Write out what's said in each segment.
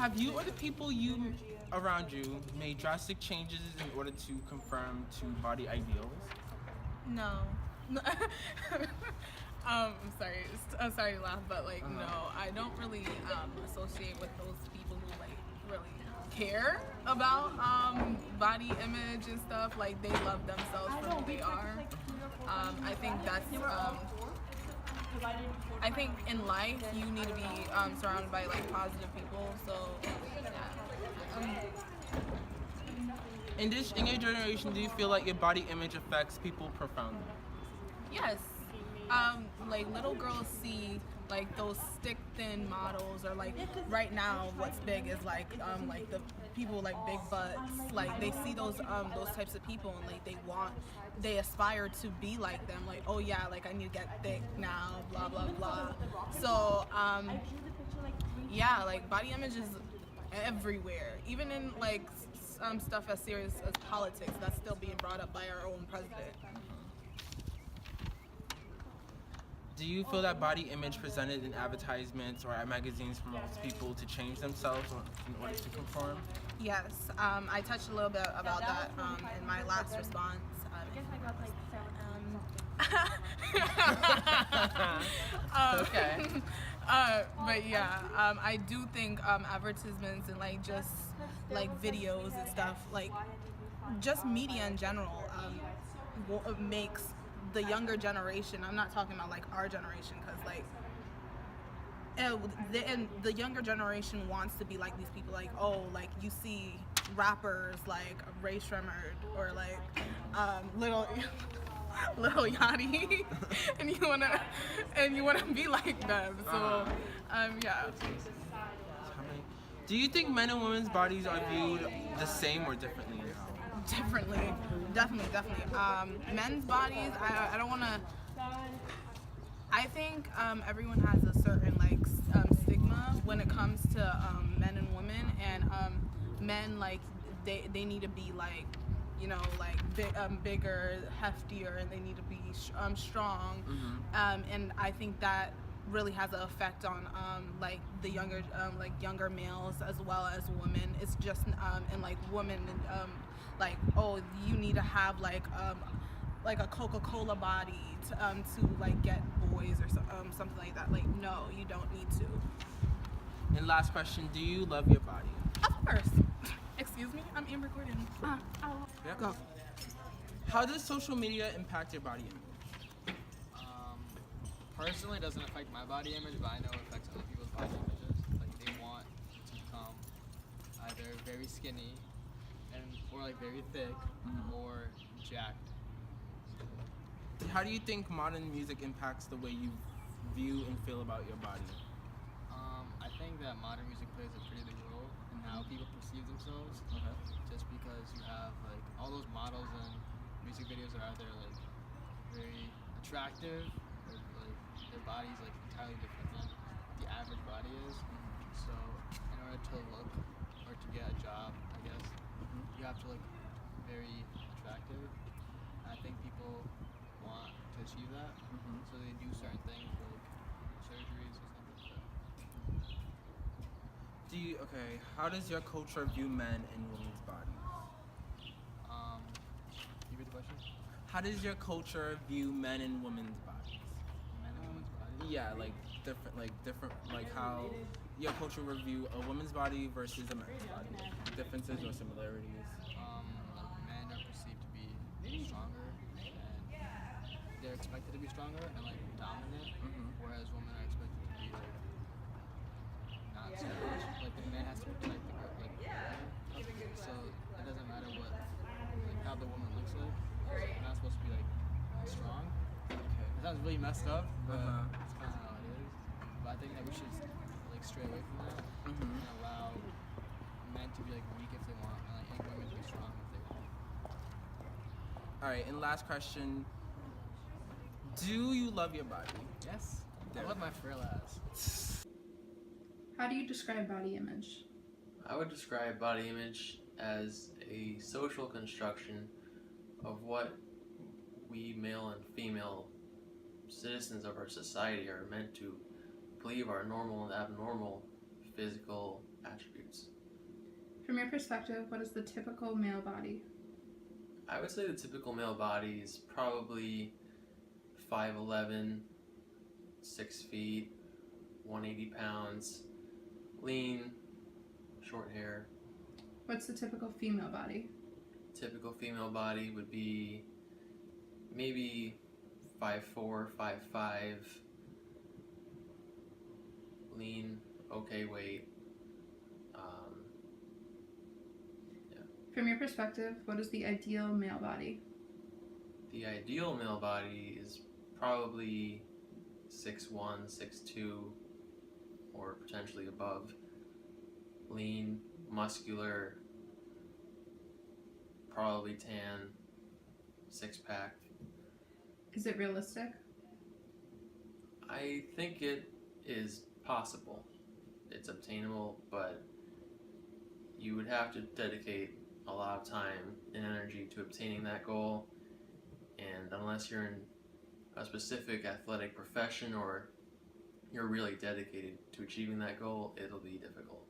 Have you or the people you around you made drastic changes in order to conform to body ideals? No. I'm sorry. I'm sorry to laugh, but like, no, I don't really associate with those people who like really care about body image and stuff. Like, they love themselves for who they are. I think that's. I think in life you need to be surrounded by like positive people. So, yeah. In your generation, do you feel like your body image affects people profoundly? Yes. Like little girls see like those stick thin models, or like right now what's big is like the people with, like big butts. Like they see those types of people, and like they aspire to be like them. Like, oh yeah, like I need to get thick now, blah blah blah. So yeah, like body image is everywhere, even in like stuff as serious as politics. That's still being brought up by our own president. Do you feel that body image presented in advertisements or at magazines promotes people to change themselves in order to conform? Yes, I touched a little bit about that in my last response. Okay. But yeah, I do think advertisements and like just like videos and stuff, like just media in general, makes the younger generation. I'm not talking about like our generation, because like and the younger generation wants to be like these people. Like, oh, like you see rappers like Ray Shremmerd or like little Little Yachty, and you wanna be like them. So yeah. Do you think men and women's bodies are viewed the same or differently now? Differently, definitely. Men's bodies, I don't want to. I think everyone has a certain like stigma when it comes to men and women, and men, like they need to be like, you know, like bigger, heftier, and they need to be strong. And I think that really has an effect on like the younger males as well as women. It's just and like women, like, oh, you need to have like a Coca-Cola body to like get boys or something like that. Like, no, you don't need to. And last question, do you love your body? Of course. Excuse me, I'm in recording. Yeah. Go. How does social media impact your body image? Personally, it doesn't affect my body image, but I know it affects other people's body images. Like, they want to become either very skinny or like very thick or jacked. How do you think modern music impacts the way you view and feel about your body? I think that modern music plays a pretty big role in how people perceive themselves. Just because you have like all those models and music videos are either like very attractive, or like their body's like entirely different than the average body is. So in order to look or to get a job, I guess, you have to look very attractive. And I think people want to achieve that, so they do certain things like surgeries or something like that. How does your culture view men and women's bodies? You read the question? How does your culture view men and women's bodies? Men and women's bodies? Yeah, like how your culture would view a woman's body versus a man's body. Differences or similarities? Like men are perceived to be stronger, and they're expected to be stronger and like dominant, whereas women are expected to be like not so much. Like the man has to protect the girl, like so it doesn't matter how the woman looks like. You're not supposed to be like strong. Okay. It sounds really messed up, but it's kind of how it is. But I think that we should like stray away from that and allow men to be like weak if they want, and like women to be strong if they want. All right, and last question. Do you love your body? Yes. I love my frail ass. How do you describe body image? I would describe body image as a social construction of what we male and female citizens of our society are meant to believe are normal and abnormal physical attributes. From your perspective, what is the typical male body? I would say the typical male body is probably 5'11", 6 feet, 180 pounds, lean, short hair. What's the typical female body? Typical female body would be maybe 5'4", 5'5", lean, okay weight. From your perspective, what is the ideal male body? The ideal male body is probably 6'1", 6'2", or potentially above. Lean, muscular, probably tan, six-pack. Is it realistic? I think it is possible. It's obtainable, but you would have to dedicate a lot of time and energy to obtaining that goal, and unless you're in a specific athletic profession or you're really dedicated to achieving that goal, it'll be difficult.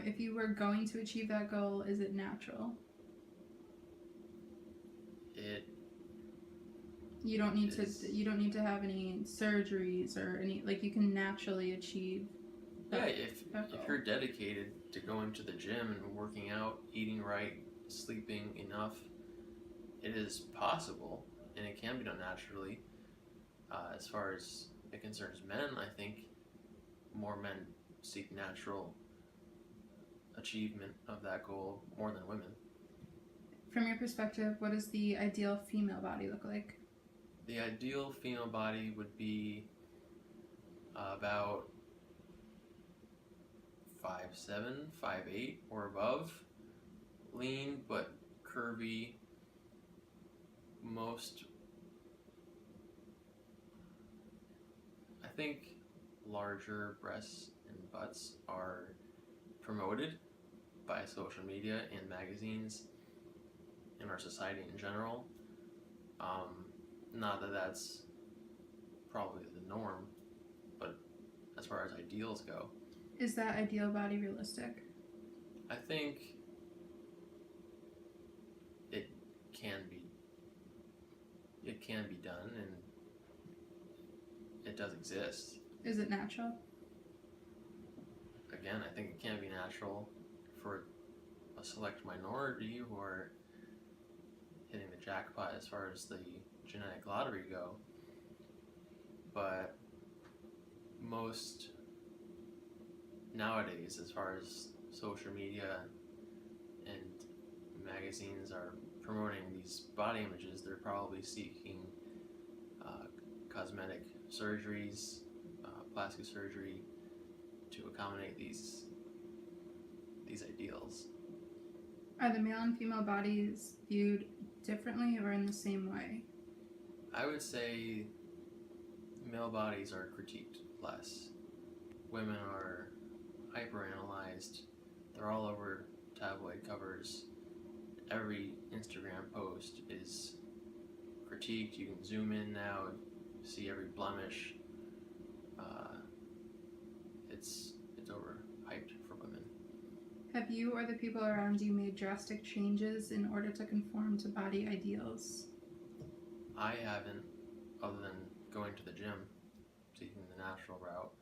If you were going to achieve that goal, is it natural? You don't need to have any surgeries or any, like, you can naturally achieve that. Yeah, if you're dedicated to going to the gym and working out, eating right, sleeping enough, it is possible and it can be done naturally. As far as it concerns men, I think more men seek natural achievement of that goal more than women. From your perspective, what does the ideal female body look like? The ideal female body would be about 5'7", 5'8", or above. Lean but curvy. I think larger breasts and butts are promoted by social media and magazines in our society in general. Not that that's probably the norm, but as far as ideals go. Is that ideal body realistic? I think it can be done, and it does exist. Is it natural? Again, I think it can be natural for a select minority who are hitting the jackpot as far as the genetic lottery go, but most nowadays, as far as social media and magazines are promoting these body images, they're probably seeking cosmetic surgeries, plastic surgery to accommodate these ideals. Are the male and female bodies viewed differently or in the same way? I would say male bodies are critiqued less. Women are hyperanalyzed. They're all over tabloid covers. Every Instagram post is critiqued. You can zoom in now and see every blemish. It's overhyped for women. Have you or the people around you made drastic changes in order to conform to body ideals? I haven't, other than going to the gym, taking the natural route.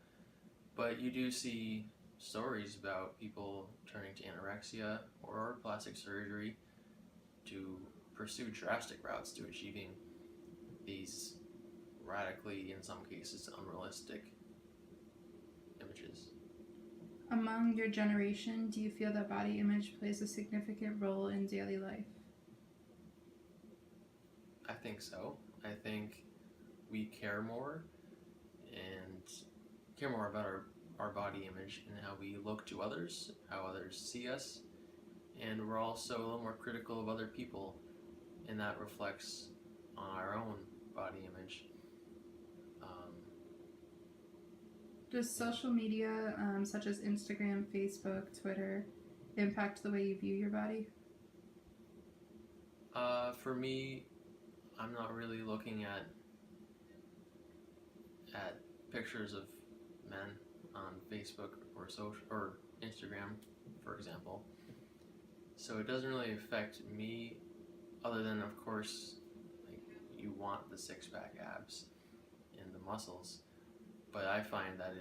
But you do see stories about people turning to anorexia or plastic surgery to pursue drastic routes to achieving these radically, in some cases, unrealistic images. Among your generation, do you feel that body image plays a significant role in daily life? I think so. I think we care more about our body image and how we look to others, how others see us, and we're also a little more critical of other people, and that reflects on our own body image. Does social media, such as Instagram, Facebook, Twitter, impact the way you view your body? For me, I'm not really looking at pictures of men. on Facebook or social or Instagram, for example. So it doesn't really affect me, other than of course, like you want the six-pack abs and the muscles, but I find that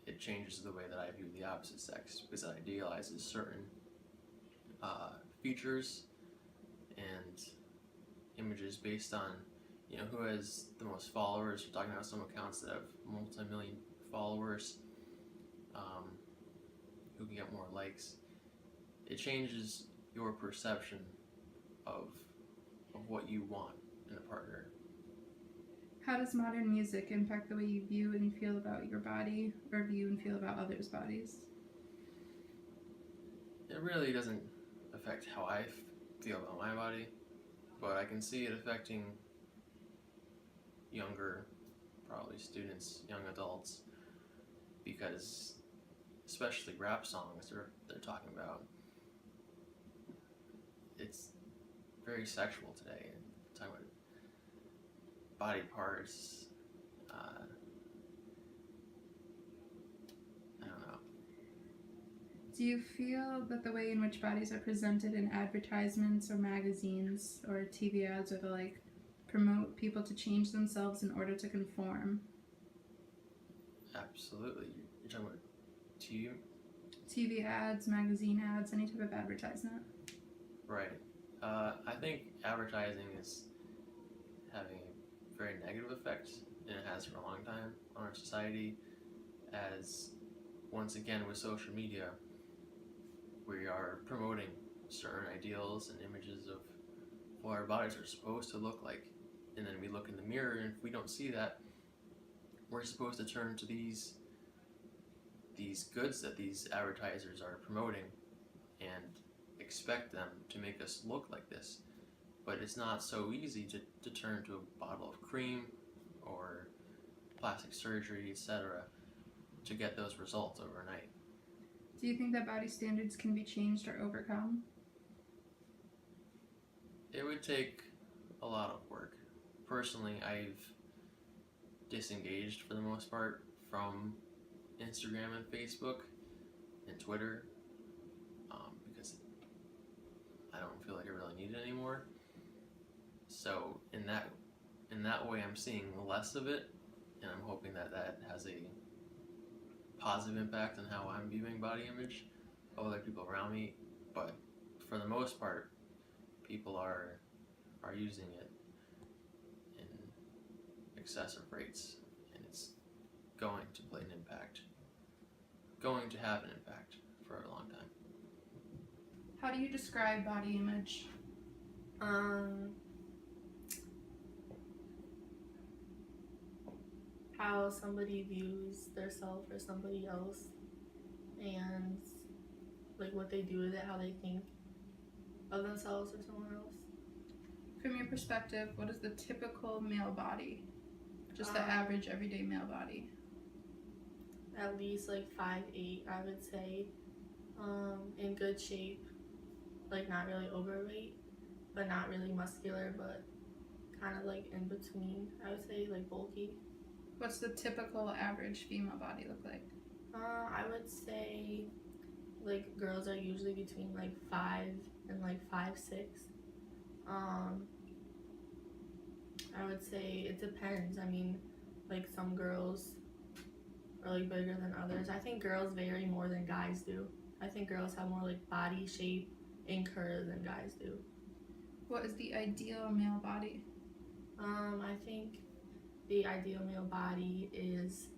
it changes the way that I view the opposite sex because it idealizes certain features and images based on who has the most followers. We're talking about some accounts that have multi-million followers, who can get more likes. It changes your perception of what you want in a partner. How does modern music impact the way you view and feel about your body, or view and feel about others' bodies? It really doesn't affect how I feel about my body, but I can see it affecting younger, probably students, young adults, because especially rap songs they're talking about, it's very sexual today, and talking about body parts. I don't know. Do you feel that the way in which bodies are presented in advertisements or magazines or TV ads or the like promote people to change themselves in order to conform? Absolutely. You're talking about TV ads, magazine ads, any type of advertisement. Right. I think advertising is having a very negative effect, and it has for a long time on our society, as once again with social media, we are promoting certain ideals and images of what our bodies are supposed to look like, and then we look in the mirror, and if we don't see that, we're supposed to turn to these goods that these advertisers are promoting and expect them to make us look like this. But it's not so easy to turn to a bottle of cream or plastic surgery, etc., to get those results overnight. Do you think that body standards can be changed or overcome? It would take a lot of work. Personally, I've disengaged for the most part from Instagram and Facebook and Twitter, because I don't feel like I really need it anymore. So in that way, I'm seeing less of it, and I'm hoping that has a positive impact on how I'm viewing body image of other people around me. But for the most part, people are using it in excessive rates, and it's going to play an impact, going to have an impact for a long time. How do you describe body image? How somebody views themselves or somebody else, and like what they do with it, how they think of themselves or someone else. From your perspective, what is the typical male body? Just the average everyday male body. At least like 5'8", I would say. In good shape, like not really overweight, but not really muscular, but kind of like in between. I would say like bulky. What's the typical average female body look like? I would say like girls are usually between like 5 and like 5'6". I would say it depends. I mean, like some girls are like bigger than others. I think girls vary more than guys do. I think girls have more like body shape and curves than guys do. What is the ideal male body? I think the ideal male body is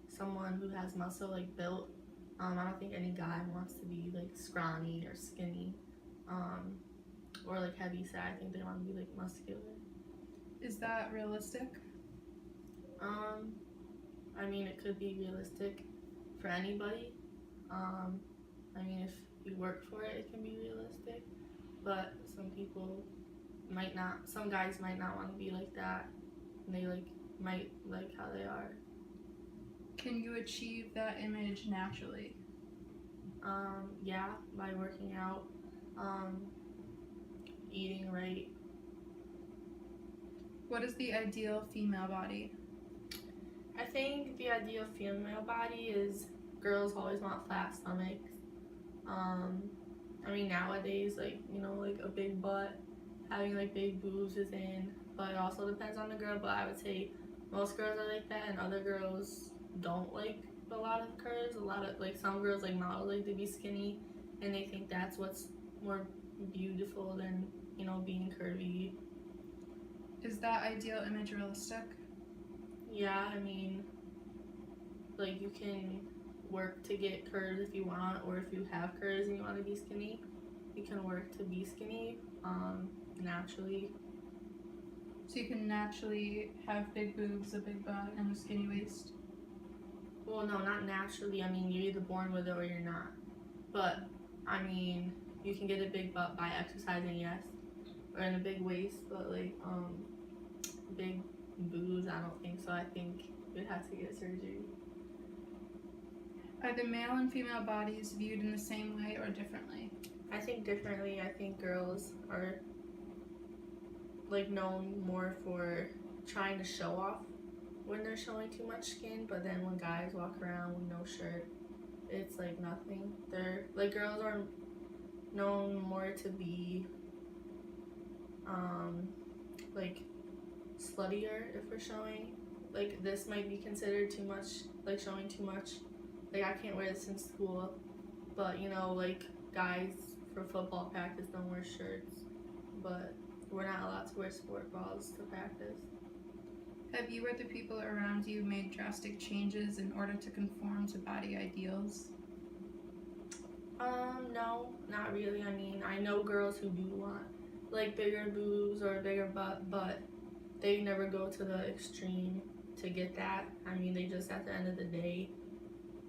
someone who has muscle, like built. I don't think any guy wants to be like scrawny or skinny, or like heavy set. I think they want to be like muscular. Is that realistic? I mean, it could be realistic for anybody. I mean, if you work for it, it can be realistic. But some people might not. Some guys might not want to be like that, and they might like how they are. Can you achieve that image naturally? Yeah, by working out, eating right. What is the ideal female body? I think the ideal female body is girls always want flat stomachs. I mean nowadays, like, you know, like a big butt, having like big boobs is in, but it also depends on the girl. But I would say most girls are like that, and other girls don't like a lot of curves. A lot of like some girls like models like to be skinny, and they think that's what's more beautiful than, you know, being curvy. Is that ideal image realistic? Yeah, I mean, like you can work to get curves if you want, or if you have curves and you want to be skinny, you can work to be skinny naturally. So you can naturally have big boobs, a big butt, and a skinny waist? Well, no, not naturally. I mean, you're either born with it or you're not. But I mean, you can get a big butt by exercising, yes, or in a big waist, but like big boobs, I don't think so. I think you'd have to get surgery. Are the male and female bodies viewed in the same way or differently? I think differently. I think girls are like known more for trying to show off when they're showing too much skin, but then when guys walk around with no shirt, it's like nothing. They're like, girls are known more to be like sluttier if we're showing. Like this might be considered too much, like showing too much. Like I can't wear this in school, but you know, like guys for football practice don't wear shirts, but we're not allowed to wear sport bras to practice. Have you or the people around you made drastic changes in order to conform to body ideals? No, not really. I mean, I know girls who do want like bigger boobs or a bigger butt, but they never go to the extreme to get that. I mean, they just at the end of the day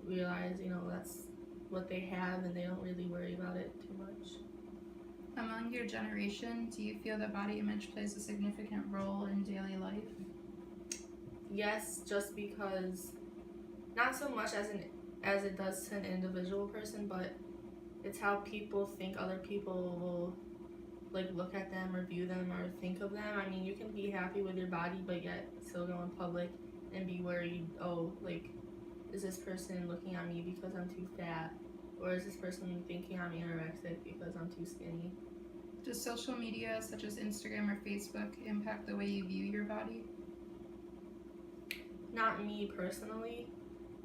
realize, you know, that's what they have and they don't really worry about it too much. Among your generation, do you feel that body image plays a significant role in daily life? Yes, just because not so much as it does to an individual person, but it's how people think other people will like look at them or view them or think of them. I mean, you can be happy with your body but yet still go in public and be worried, oh, like, is this person looking at me because I'm too fat, or is this person thinking I'm anorexic because I'm too skinny? Does social media such as Instagram or Facebook impact the way you view your body? Not me personally,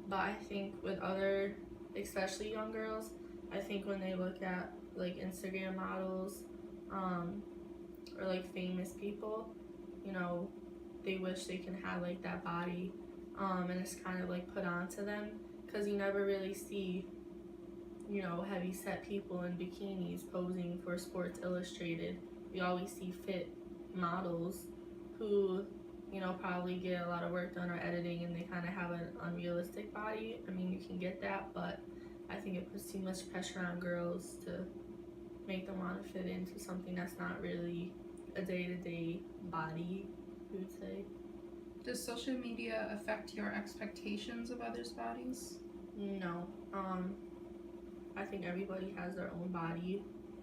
but I think with other, especially young girls, I think when they look at like Instagram models, or like famous people, you know, they wish they can have like that body, and it's kind of like put on to them, because you never really see, you know, heavy set people in bikinis posing for Sports Illustrated. You always see fit models who, you know, probably get a lot of work done or editing, and they kind of have an unrealistic body. I mean, you can get that, but I think it puts too much pressure on girls to make them want to fit into something that's not really a day-to-day body, you would say. Does social media affect your expectations of others' bodies? No. I think everybody has their own body,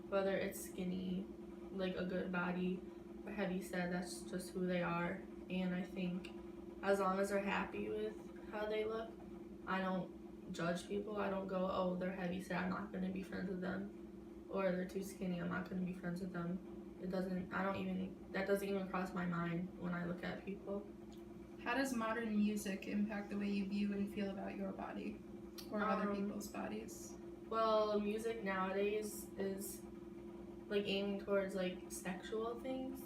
whether it's skinny, like a good body, or heavy set, that's just who they are. And I think as long as they're happy with how they look, I don't judge people. I don't go, oh, they're heavy set, I'm not going to be friends with them, or they're too skinny, I'm not going to be friends with them. That doesn't even cross my mind when I look at people. How does modern music impact the way you view and feel about your body or other people's bodies? Well, music nowadays is like aiming towards like sexual things.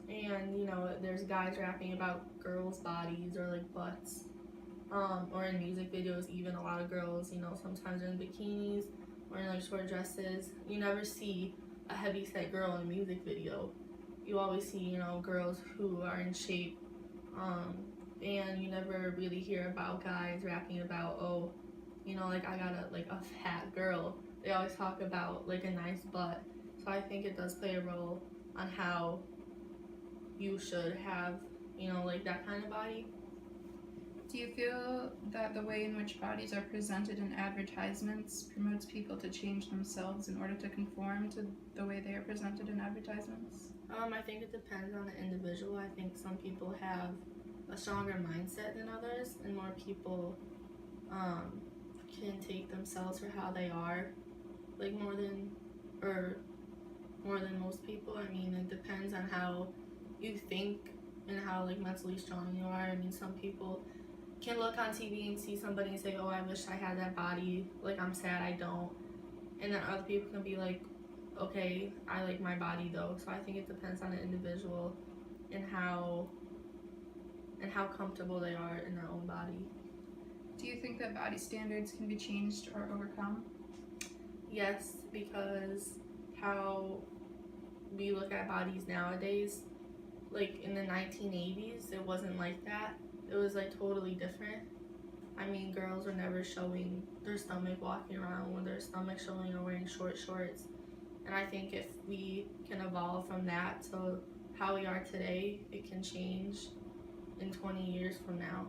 And you know, there's guys rapping about girls' bodies or like butts. Or in music videos, even a lot of girls, you know, sometimes they're in bikinis or in like short dresses. You never see a heavy set girl in a music video. You always see, you know, girls who are in shape. And you never really hear about guys rapping about, oh, you know, like I got a fat girl. They always talk about like a nice butt. So I think it does play a role on how you should have, you know, like that kind of body. Do you feel that the way in which bodies are presented in advertisements promotes people to change themselves in order to conform to the way they are presented in advertisements? I think it depends on the individual. I think some people have a stronger mindset than others, and more people can take themselves for how they are, like more than most people. I mean, it depends on how you think and how like mentally strong you are. I mean, some people can look on TV and see somebody and say, "Oh, I wish I had that body. Like, I'm sad I don't." And then other people can be like, "Okay, I like my body though." So I think it depends on the individual and how comfortable they are in their own body. Do you think that body standards can be changed or overcome? Yes, because how we look at bodies nowadays, like in the 1980s, it wasn't like that. It was like totally different. I mean, girls were never showing their stomach walking around with their stomach showing or wearing short shorts. And I think if we can evolve from that to how we are today, it can change in 20 years from now.